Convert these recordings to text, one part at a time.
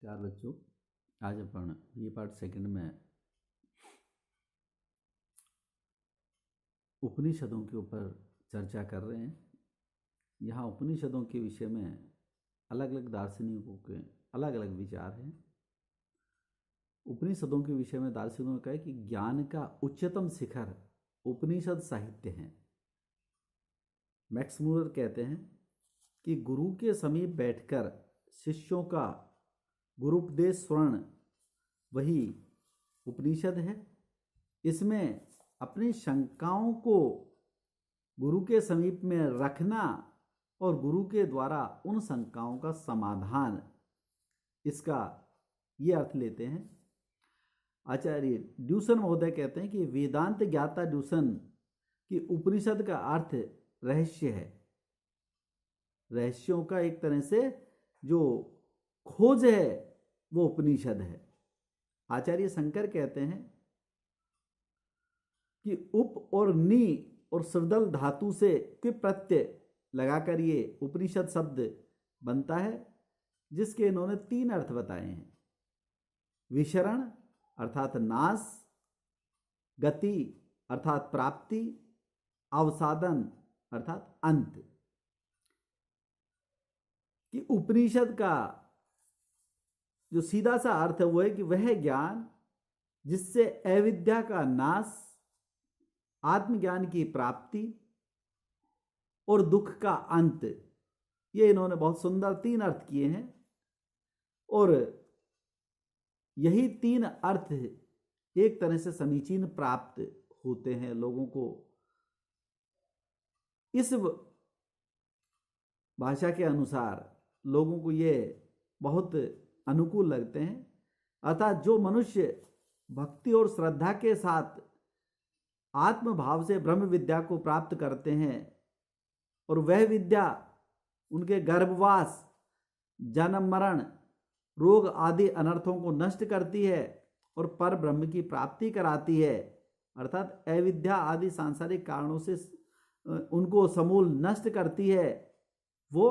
प्यार बच्चों, आज अपन ये पार्ट सेकंड में उपनिषदों के ऊपर चर्चा कर रहे हैं। यहाँ उपनिषदों के विषय में अलग अलग दार्शनिकों के अलग अलग विचार हैं। उपनिषदों के विषय में दार्शनिकों ने कहा कि ज्ञान का उच्चतम शिखर उपनिषद साहित्य है। मैक्स मूलर कहते हैं कि गुरु के समीप बैठकर शिष्यों का गुरुपदेश स्वर्ण वही उपनिषद है। इसमें अपनी शंकाओं को गुरु के समीप में रखना और गुरु के द्वारा उन शंकाओं का समाधान, इसका ये अर्थ लेते हैं। आचार्य ड्यूसन महोदय कहते हैं कि वेदांत ज्ञाता ड्यूसन कि उपनिषद का अर्थ रहस्य है। रहस्यों का एक तरह से जो खोज है वो उपनिषद है। आचार्य शंकर कहते हैं कि उप और नी और सृदल धातु से के प्रत्यय लगाकर ये उपनिषद शब्द बनता है, जिसके इन्होंने 3 अर्थ बताए हैं। विशरण अर्थात नाश, गति अर्थात प्राप्ति, अवसादन अर्थात अंत। कि उपनिषद का जो सीधा सा अर्थ है वो है कि वह ज्ञान जिससे अविद्या का नाश, आत्मज्ञान की प्राप्ति और दुख का अंत, ये इन्होंने बहुत सुंदर 3 अर्थ किए हैं। और यही 3 अर्थ एक तरह से समीचीन प्राप्त होते हैं लोगों को। इस भाषा के अनुसार लोगों को ये बहुत अनुकूल लगते हैं। अर्थात जो मनुष्य भक्ति और श्रद्धा के साथ आत्मभाव से ब्रह्म विद्या को प्राप्त करते हैं और वह विद्या उनके गर्भवास, जन्म मरण, रोग आदि अनर्थों को नष्ट करती है और पर ब्रह्म की प्राप्ति कराती है, अर्थात अविद्या आदि सांसारिक कारणों से उनको समूल नष्ट करती है, वो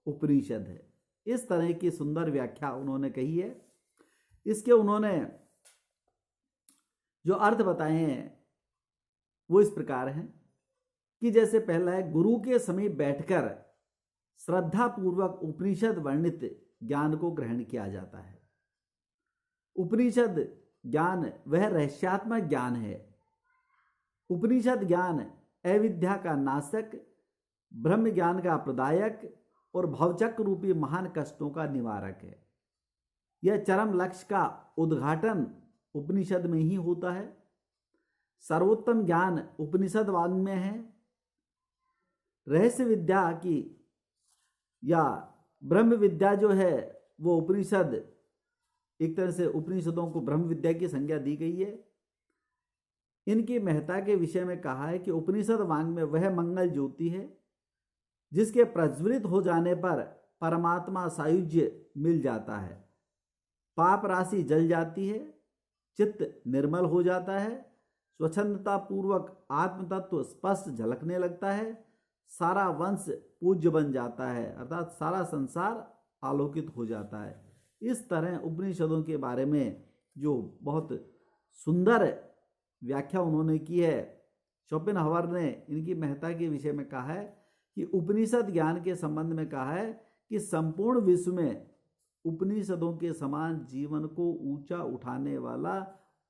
उपनिषद है। इस तरह की सुंदर व्याख्या उन्होंने कही है। इसके उन्होंने जो अर्थ बताए हैं वो इस प्रकार हैं कि जैसे पहला है, गुरु के समीप बैठकर श्रद्धा पूर्वक उपनिषद वर्णित ज्ञान को ग्रहण किया जाता है। उपनिषद ज्ञान वह रहस्यात्मक ज्ञान है। उपनिषद ज्ञान अविद्या का नाशक, ब्रह्म ज्ञान का प्रदायक और भवचक्र रूपी महान कष्टों का निवारक है। यह चरम लक्ष्य का उद्घाटन उपनिषद में ही होता है। सर्वोत्तम ज्ञान उपनिषद वाङ्मय में है। रहस्य विद्या की या ब्रह्म विद्या जो है वो उपनिषद, एक तरह से उपनिषदों को ब्रह्म विद्या की संज्ञा दी गई है। इनकी महत्ता के विषय में कहा है कि उपनिषद वाङ्मय में वह मंगल ज्योति है जिसके प्रज्वलित हो जाने पर परमात्मा सायुज्य मिल जाता है, पाप राशि जल जाती है, चित्त निर्मल हो जाता है, स्वच्छंदता पूर्वक आत्म तत्व स्पष्ट झलकने लगता है, सारा वंश पूज्य बन जाता है, अर्थात सारा संसार आलोकित हो जाता है। इस तरह उपनिषदों के बारे में जो बहुत सुंदर व्याख्या उन्होंने की है, शोपेनहावर ने इनकी महत्ता के विषय में कहा है कि उपनिषद ज्ञान के संबंध में कहा है कि संपूर्ण विश्व में उपनिषदों के समान जीवन को ऊंचा उठाने वाला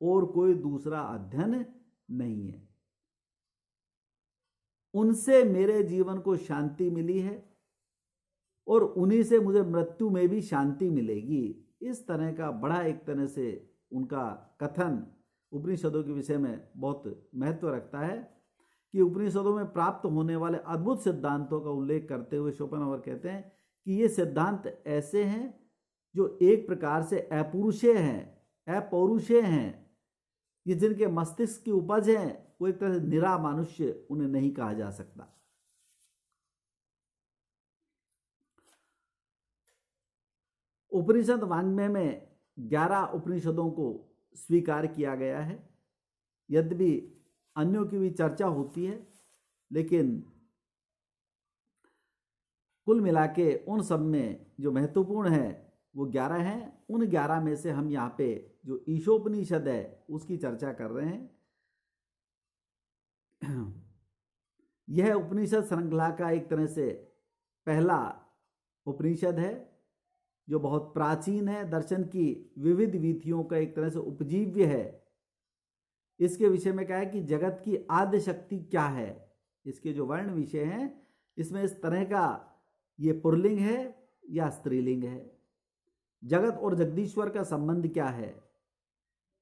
और कोई दूसरा अध्ययन नहीं है। उनसे मेरे जीवन को शांति मिली है और उन्हीं से मुझे मृत्यु में भी शांति मिलेगी। इस तरह का बड़ा एक तरह से उनका कथन उपनिषदों के विषय में बहुत महत्व रखता है कि उपनिषदों में प्राप्त होने वाले अद्भुत सिद्धांतों का उल्लेख करते हुए शोपेनहावर कहते हैं कि ये सिद्धांत ऐसे हैं जो एक प्रकार से अपौरुषेय हैं, अपौरुषेय हैं। ये जिनके मस्तिष्क की उपज है, वो एक तरह से निरा मनुष्य उन्हें नहीं कहा जा सकता। उपनिषद वाङ्मय में 11 उपनिषदों को स्वीकार किया गया है। यद्यपि अन्यों की भी चर्चा होती है, लेकिन कुल मिला के उन सब में जो महत्वपूर्ण है वो 11 हैं। उन 11 में से हम यहाँ पे जो ईशोपनिषद है उसकी चर्चा कर रहे हैं। यह उपनिषद श्रृंखला का एक तरह से पहला उपनिषद है जो बहुत प्राचीन है, दर्शन की विविध विधियों का एक तरह से उपजीव्य है। इसके विषय में क्या है कि जगत की आद्य शक्ति क्या है, इसके जो वर्ण विषय हैं इसमें इस तरह का ये पुल्लिंग है या स्त्रीलिंग है। जगत और जगदीश्वर का संबंध क्या है,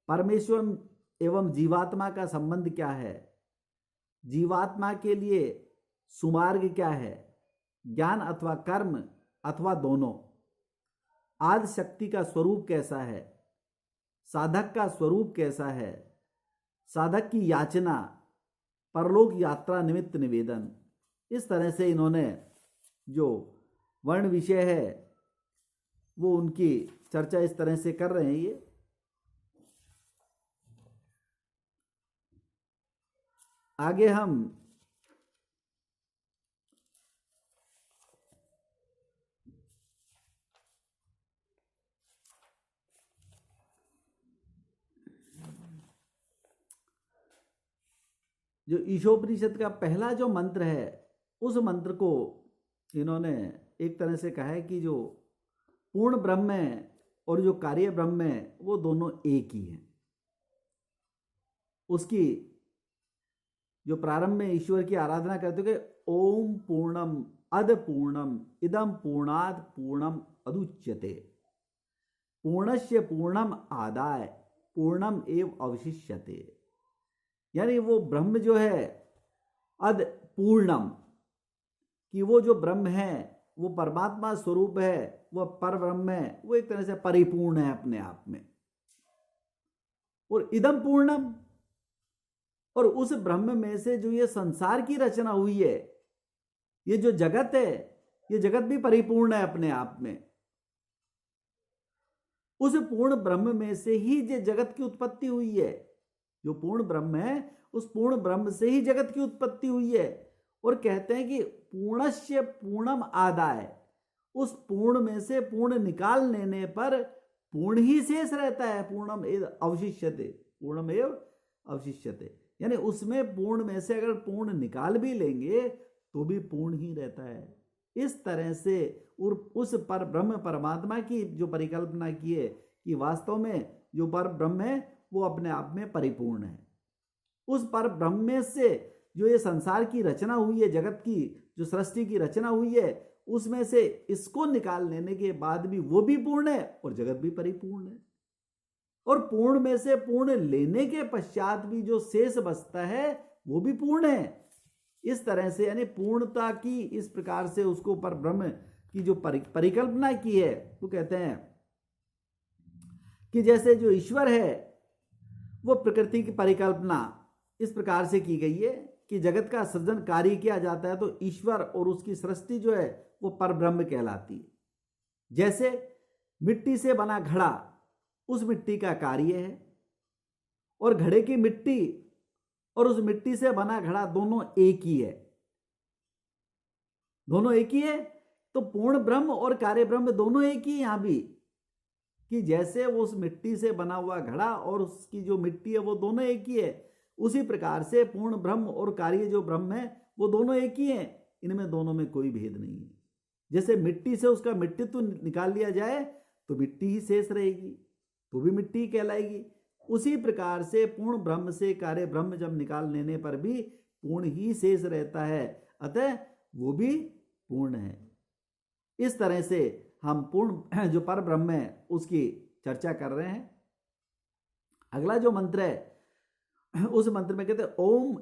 परमेश्वर एवं जीवात्मा का संबंध क्या है, जीवात्मा के लिए सुमार्ग क्या है, ज्ञान अथवा कर्म अथवा दोनों, आदि शक्ति का स्वरूप कैसा है, साधक का स्वरूप कैसा है, साधक की याचना, परलोक यात्रा निमित्त निवेदन, इस तरह से इन्होंने जो वर्ण विषय है वो उनकी चर्चा इस तरह से कर रहे हैं। ये आगे हम जो ईशोपनिषद का पहला जो मंत्र है उस मंत्र को इन्होंने एक तरह से कहा है कि जो पूर्ण ब्रह्म है और जो कार्य ब्रह्म है वो दोनों एक ही हैं। उसकी जो प्रारंभ में ईश्वर की आराधना करते हुए ओम पूर्णम अद पूर्णम इदम पूर्णाद पूर्णम अदुच्यते, पूर्णस्य पूर्णम आदाय पूर्णम एव अवशिष्यते। यानी वो ब्रह्म जो है अद पूर्णम, कि वो जो ब्रह्म है वो परमात्मा स्वरूप है, वो पर ब्रह्म है, वो एक तरह से परिपूर्ण है अपने आप में। और इदम पूर्णम, और उस ब्रह्म में से जो ये संसार की रचना हुई है, ये जो जगत है, ये जगत भी परिपूर्ण है अपने आप में। उस पूर्ण ब्रह्म में से ही जो जगत की उत्पत्ति हुई है, जो पूर्ण ब्रह्म है उस पूर्ण ब्रह्म से ही जगत की उत्पत्ति हुई है। और कहते हैं कि पूर्णस्य पूर्णम आदाय, उस पूर्ण में से पूर्ण निकाल लेने पर पूर्ण ही शेष रहता है। पूर्णम एव अवशिष्यते, पूर्णम एव अवशिष्यते, यानी उसमें पूर्ण में से अगर पूर्ण निकाल भी लेंगे तो भी पूर्ण ही रहता है। इस तरह से उस पर ब्रह्म परमात्मा की जो परिकल्पना की है कि वास्तव में जो पर ब्रह्म है वो अपने आप में परिपूर्ण है। उस पर ब्रह्म में से जो ये संसार की रचना हुई है, जगत की जो सृष्टि की रचना हुई है, उसमें से इसको निकाल लेने के बाद भी वो भी पूर्ण है और जगत भी परिपूर्ण है। और पूर्ण में से पूर्ण लेने के पश्चात भी जो शेष बचता है वो भी पूर्ण है। इस तरह से यानी पूर्णता की इस प्रकार से उसको पर ब्रह्म की जो परिकल्पना की है, वो कहते हैं कि जैसे जो ईश्वर है वो प्रकृति की परिकल्पना इस प्रकार से की गई है कि जगत का सृजन कार्य किया जाता है तो ईश्वर और उसकी सृष्टि जो है वो परब्रह्म कहलाती है। जैसे मिट्टी से बना घड़ा उस मिट्टी का कार्य है, और घड़े की मिट्टी और उस मिट्टी से बना घड़ा दोनों एक ही है, दोनों एक ही है। तो पूर्ण ब्रह्म और कार्य ब्रह्म दोनों एक ही। यहां भी कि जैसे वो उस मिट्टी से बना हुआ घड़ा और उसकी जो मिट्टी है वो दोनों एक ही है, उसी प्रकार से पूर्ण ब्रह्म और कार्य जो ब्रह्म है वो दोनों एक ही हैं। इनमें दोनों में कोई भेद नहीं है। जैसे मिट्टी से उसका मिट्टीत्व निकाल लिया जाए तो मिट्टी ही शेष रहेगी, तो भी मिट्टी ही कहलाएगी। उसी प्रकार से पूर्ण ब्रह्म से कार्य ब्रह्म जब निकाल लेने पर भी पूर्ण ही शेष रहता है, अतः वो भी पूर्ण है। इस तरह से हम पूर्ण जो पर ब्रह्म है उसकी चर्चा कर रहे हैं। अगला जो मंत्र है उस मंत्र में कहते हैं ओम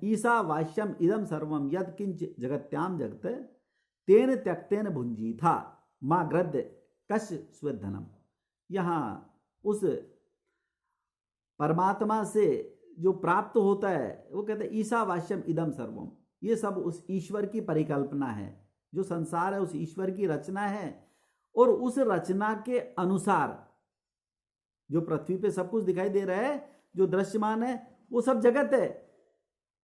ईसा वाष्यम इदम सर्वम यद किंच जगत्याम जगत तेन त्यक्तेन भुंजी था माँ ग्रद्ध कश स्वेधनम। यहाँ उस परमात्मा से जो प्राप्त होता है वो कहते हैं ईसा वाष्यम इदम सर्वम, ये सब उस ईश्वर की परिकल्पना है। जो संसार है उस ईश्वर की रचना है, और उस रचना के अनुसार जो पृथ्वी पे सब कुछ दिखाई दे रहा है, जो दृश्यमान है वो सब जगत है,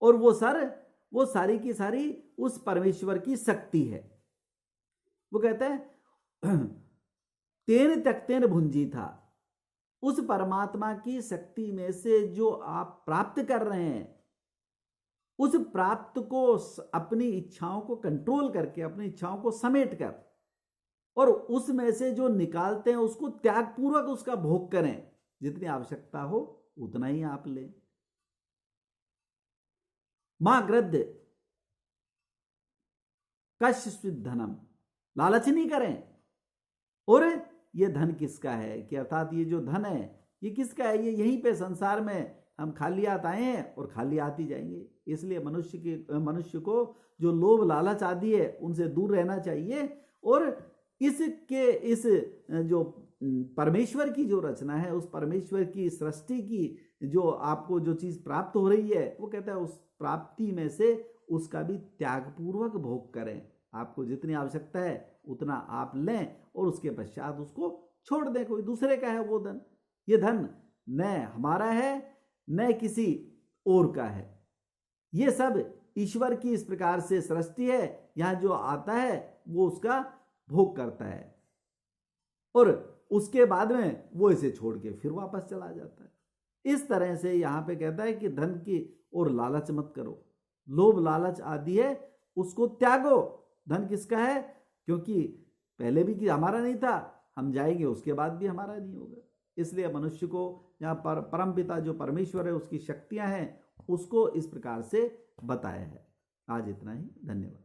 और वो सारी की सारी उस परमेश्वर की शक्ति है। वो कहते हैं तेन त्यक्तेन भुंजी था, उस परमात्मा की शक्ति में से जो आप प्राप्त कर रहे हैं, उस प्राप्त को अपनी इच्छाओं को कंट्रोल करके, अपनी इच्छाओं को समेट कर, और उसमें से जो निकालते हैं उसको त्यागपूर्वक उसका भोग करें। जितनी आवश्यकता हो उतना ही आप लें। मां ग्रद्ध कश्चित् धनम, लालच नहीं करें। और ये धन किसका है, कि अर्थात ये जो धन है ये किसका है, ये यहीं पे संसार में हम खाली हाथ आए हैं और खाली हाथ ही जाएंगे। इसलिए मनुष्य को जो लोभ लालच आदि है उनसे दूर रहना चाहिए, और इस जो परमेश्वर की जो रचना है, उस परमेश्वर की सृष्टि की जो आपको जो चीज प्राप्त हो रही है, वो कहता है उस प्राप्ति में से उसका भी त्यागपूर्वक भोग करें। आपको जितनी आवश्यकता है उतना आप लें और उसके पश्चात उसको छोड़ दें। कोई दूसरे का है वो धन, ये धन न हमारा है न किसी और का है, ये सब ईश्वर की इस प्रकार से सृष्टि है। यहां जो आता है वो उसका भोग करता है और उसके बाद में वो इसे छोड़ के फिर वापस चला जाता है। इस तरह से यहां पे कहता है कि धन की और लालच मत करो, लोभ लालच आदि है उसको त्यागो। धन किसका है, क्योंकि पहले भी कि हमारा नहीं था, हम जाएंगे उसके बाद भी हमारा नहीं होगा। इसलिए मनुष्य को यहाँ पर परम पिता जो परमेश्वर है उसकी शक्तियां हैं उसको इस प्रकार से बताया है। आज इतना ही, धन्यवाद।